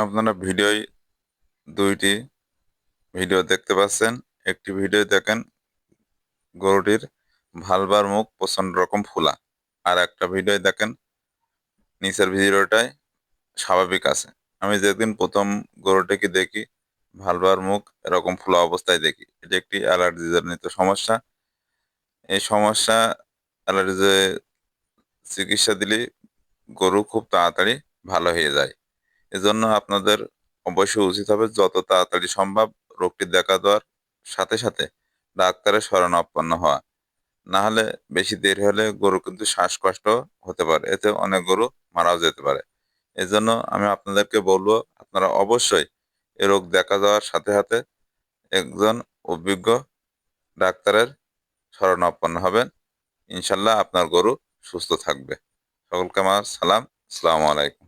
আপনারা দুইটি ভিডিও দেখতে পাচ্ছেন। একটি ভিডিও দেখেন গরুটির ভালবার মুখ প্রচন্ড রকম ফোলা, আর একটা ভিডিও দেখেন নিচের ভিডিওটায় স্বাভাবিক আছে। আমি যেদিন প্রথম গরুটিকে দেখি ভালবার মুখ এরকম ফোলা অবস্থায় দেখি, এটি একটি অ্যালার্জি জনিত সমস্যা। এই সমস্যা অ্যালার্জি চিকিৎসা দিলে গরু খুব তাড়াতাড়ি ভালো হয়ে যায়। এজন্য আপনাদের অবশ্যই উচিত হবে যত তাড়াতাড়ি সম্ভব রোগটি দেখা দেওয়ার সাথে সাথে ডাক্তারের শরণাপন্ন হওয়া। না হলে বেশি দেরি হলে গরু কিন্তু শ্বাসকষ্ট হতে পারে, এতে অনেক গরু মারাও যেতে পারে। এজন্য আমি আপনাদেরকে বলবো আপনারা অবশ্যই এ রোগ দেখা যাওয়ার সাথে সাথে একজন অভিজ্ঞ ডাক্তারের শরণাপন্ন হবেন। ইনশাল্লাহ আপনার গরু সুস্থ থাকবে। সকলকে আমার সালাম। আসসালামু আলাইকুম।